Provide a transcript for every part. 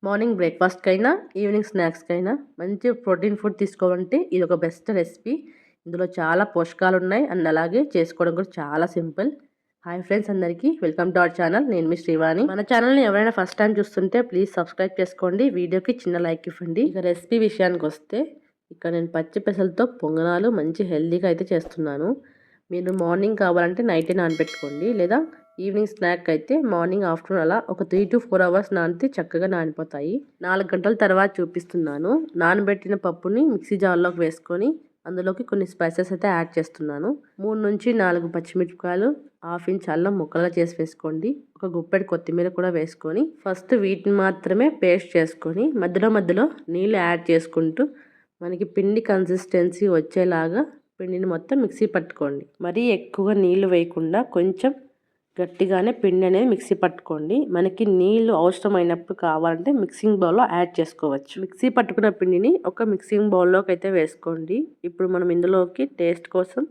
Morning బ్రేక్ఫాస్ట్కైనా evening స్నాక్స్కైనా మంచి protein food తీసుకోవాలంటే ఇది ఒక బెస్ట్ రెసిపీ. ఇందులో చాలా పోషకాలు ఉన్నాయి అండ్ అలాగే చేసుకోవడం కూడా చాలా సింపుల్. హాయ్ ఫ్రెండ్స్, అందరికీ వెల్కమ్ టు అవర్ ఛానల్. నేను మీ శ్రీవాణి. మన ఛానల్ని ఎవరైనా ఫస్ట్ టైం చూస్తుంటే ప్లీజ్ సబ్స్క్రైబ్ చేసుకోండి, వీడియోకి చిన్న లైక్ ఇవ్వండి. ఇక రెసిపీ విషయానికి వస్తే ఇక్కడ నేను పచ్చి పెసలతో పొంగనాలు మంచి హెల్తీగా అయితే చేస్తున్నాను. మీరు మార్నింగ్ కావాలంటే నైటే నానబెట్టుకోండి, లేదా ఈవినింగ్ స్నాక్ అయితే మార్నింగ్ ఆఫ్టర్నూన్ అలా ఒక 3 to 4 hours నానితే చక్కగా నానిపోతాయి. 4 గంటల తర్వాత చూపిస్తున్నాను. నానబెట్టిన పప్పుని మిక్సీ జార్లోకి వేసుకొని అందులోకి కొన్ని స్పైసెస్ అయితే యాడ్ చేస్తున్నాను. 3 నుంచి 4 పచ్చిమిరపకాయలు, 1/2 ఇంచ్ అల్లం ముక్కలుగా చేసి వేసుకోండి. ఒక గుప్పెడు కొత్తిమీర కూడా వేసుకొని ఫస్ట్ వీటిని మాత్రమే పేస్ట్ చేసుకొని మధ్యలో నీళ్ళు యాడ్ చేసుకుంటూ మనకి పిండి కన్సిస్టెన్సీ వచ్చేలాగా పిండిని మొత్తం మిక్సీ పట్టుకోండి. మరీ ఎక్కువగా నీళ్లు వేయకుండా కొంచెం గట్టిగానే పిండి అనేది మిక్సీ పట్టుకోండి. మనకి నీళ్లు అవసరమైనప్పుడు కావాలంటే మిక్సింగ్ బౌల్లో యాడ్ చేసుకోవచ్చు. మిక్సీ పట్టుకున్న పిండిని ఒక మిక్సింగ్ బౌల్లోకి అయితే వేసుకోండి. ఇప్పుడు మనం ఇందులోకి టేస్ట్ కోసం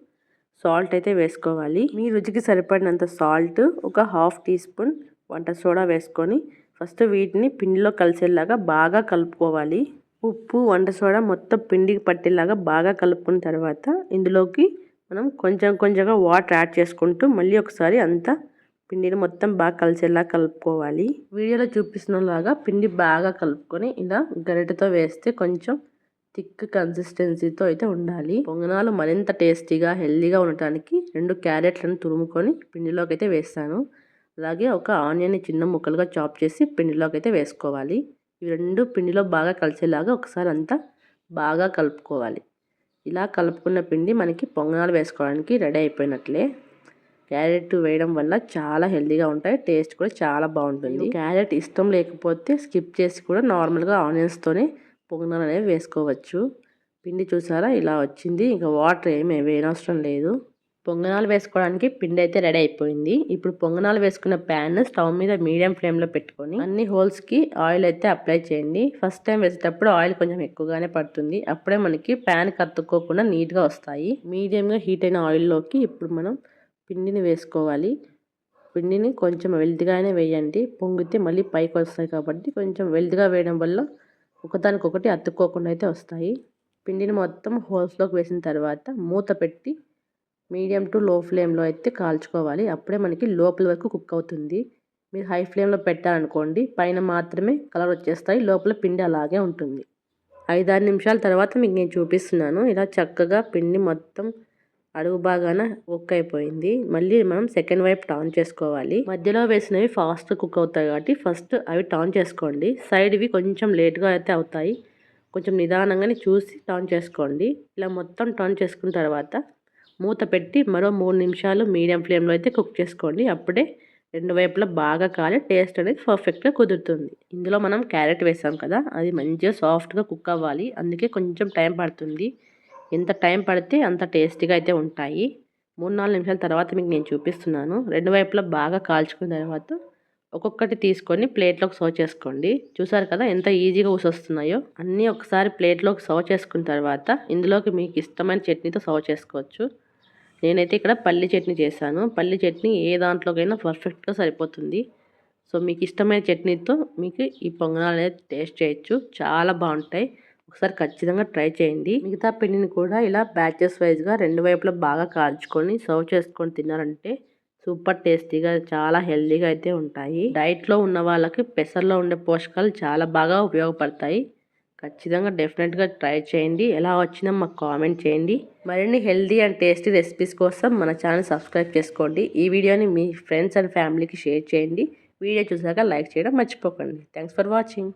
సాల్ట్ అయితే వేసుకోవాలి. మీ రుచికి సరిపడినంత సాల్ట్, ఒక 1/2 టీ స్పూన్ వంట సోడా వేసుకొని ఫస్ట్ వీటిని పిండిలో కలిసేలాగా బాగా కలుపుకోవాలి. ఉప్పు, వంట సోడా మొత్తం పిండికి పట్టేలాగా బాగా కలుపుకున్న తర్వాత ఇందులోకి మనం కొంచెంగా వాటర్ యాడ్ చేసుకుంటూ మళ్ళీ ఒకసారి అంతా పిండిని మొత్తం బాగా కలిసేలా కలుపుకోవాలి. వీడియోలో చూపిస్తున్నలాగా పిండి బాగా కలుపుకొని ఇలా గరిటెతో వేస్తే కొంచెం థిక్ కన్సిస్టెన్సీతో అయితే ఉండాలి. పొంగనాలు మరింత టేస్టీగా హెల్దీగా ఉండటానికి 2 క్యారెట్లను తురుముకొని పిండిలోకి అయితే వేస్తాను. అలాగే ఒక ఆనియన్ని చిన్న ముక్కలుగా చాప్ చేసి పిండిలోకి అయితే వేసుకోవాలి. ఇవి 2 పిండిలో బాగా కలిసేలాగా ఒకసారి అంతా బాగా కలుపుకోవాలి. ఇలా కలుపుకున్న పిండి మనకి పొంగనాలు వేసుకోవడానికి రెడీ అయిపోయినట్లే. క్యారెట్ వేయడం వల్ల చాలా హెల్తీగా ఉంటాయి, టేస్ట్ కూడా చాలా బాగుంటుంది. క్యారెట్ ఇష్టం లేకపోతే స్కిప్ చేసి కూడా నార్మల్గా ఆనియన్స్తోనే పొంగనాలు అనేవి వేసుకోవచ్చు. పిండి చూసారా ఇలా వచ్చింది. ఇంకా వాటర్ ఏమీ వేయనవసరం లేదు. పొంగనాలు వేసుకోవడానికి పిండి అయితే రెడీ అయిపోయింది. ఇప్పుడు పొంగనాలు వేసుకున్న ప్యాన్ స్టవ్ మీద మీడియం ఫ్లేమ్లో పెట్టుకొని అన్ని హోల్స్కి ఆయిల్ అయితే అప్లై చేయండి. ఫస్ట్ టైం వేసేటప్పుడు ఆయిల్ కొంచెం ఎక్కువగానే పడుతుంది. అప్పుడే మనకి ప్యాన్ కత్తుక్కోకుండా నీట్గా వస్తాయి. మీడియంగా హీట్ అయిన ఆయిల్లోకి ఇప్పుడు మనం పిండిని వేసుకోవాలి. పిండిని కొంచెం వెల్తిగానే వేయండి, పొంగితే మళ్ళీ పైకి వస్తాయి కాబట్టి కొంచెం వెల్తిగా వేయడం వల్ల ఒకదానికొకటి అతుక్కోకుండా అయితే వస్తాయి. పిండిని మొత్తం హోల్స్లోకి వేసిన తర్వాత మూత పెట్టి మీడియం టు లో ఫ్లేమ్లో అయితే కాల్చుకోవాలి. అప్పుడే మనకి లోపల వరకు కుక్ అవుతుంది. మీరు హై ఫ్లేమ్లో పెట్టారనుకోండి పైన మాత్రమే కలర్ వచ్చేస్తాయి, లోపల పిండి అలాగే ఉంటుంది. 5-6 నిమిషాల తర్వాత మీకు నేను చూపిస్తున్నాను. ఇలా చక్కగా పిండి మొత్తం అడుగు బాగాన కుక్ అయిపోయింది. మళ్ళీ మనం సెకండ్ వైపు టర్న్ చేసుకోవాలి. మధ్యలో వేసినవి ఫాస్ట్ కుక్ అవుతాయి కాబట్టి ఫస్ట్ అవి టర్న్ చేసుకోండి. సైడ్వి కొంచెం లేట్గా అయితే అవుతాయి, కొంచెం నిదానంగానే చూసి టర్న్ చేసుకోండి. ఇలా మొత్తం టర్న్ చేసుకున్న తర్వాత మూత పెట్టి మరో 3 నిమిషాలు మీడియం ఫ్లేమ్లో అయితే కుక్ చేసుకోండి. అప్పుడే 2 వైపులా బాగా కాలి టేస్ట్ అనేది పర్ఫెక్ట్గా కుదురుతుంది. ఇందులో మనం క్యారెట్ వేసాం కదా, అది మంచిగా సాఫ్ట్గా కుక్ అవ్వాలి, అందుకే కొంచెం టైం పడుతుంది. ఎంత టైం పడితే అంత టేస్టీగా అయితే ఉంటాయి. 3-4 నిమిషాల తర్వాత మీకు నేను చూపిస్తున్నాను. 2 వైపులా బాగా కాల్చుకున్న తర్వాత ఒక్కొక్కటి తీసుకొని ప్లేట్లోకి సర్వ్ చేసుకోండి. చూసారు కదా ఎంత ఈజీగా ఊసొస్తున్నాయో. అన్నీ ఒకసారి ప్లేట్లోకి సర్వ్ చేసుకున్న తర్వాత ఇందులోకి మీకు ఇష్టమైన చట్నీతో సర్వ్ చేసుకోవచ్చు. నేనైతే ఇక్కడ పల్లి చట్నీ చేశాను. పల్లి చట్నీ ఏ దాంట్లోకైనా పర్ఫెక్ట్గా సరిపోతుంది. సో మీకు ఇష్టమైన చట్నీతో మీకు ఈ పొంగనాలు అనేది టేస్ట్ చేయొచ్చు, చాలా బాగుంటాయి. ఒకసారి ఖచ్చితంగా ట్రై చేయండి. మిగతా పిండిని కూడా ఇలా బ్యాచెస్ వైజ్గా 2 వైపులా బాగా కాల్చుకొని సర్వ్ చేసుకొని తిన్నారంటే సూపర్ టేస్టీగా చాలా హెల్తీగా అయితే ఉంటాయి. డైట్లో ఉన్న వాళ్ళకి పెసర్లో ఉండే పోషకాలు చాలా బాగా ఉపయోగపడతాయి. ఖచ్చితంగా డెఫినెట్గా ట్రై చేయండి. ఎలా వచ్చినా మాకు కామెంట్ చేయండి. మరిన్ని హెల్తీ అండ్ టేస్టీ రెసిపీస్ కోసం మన ఛానల్ సబ్స్క్రైబ్ చేసుకోండి. ఈ వీడియోని మీ ఫ్రెండ్స్ అండ్ ఫ్యామిలీకి షేర్ చేయండి. వీడియో చూసాక లైక్ చేయడం మర్చిపోకండి. Thanks for watching.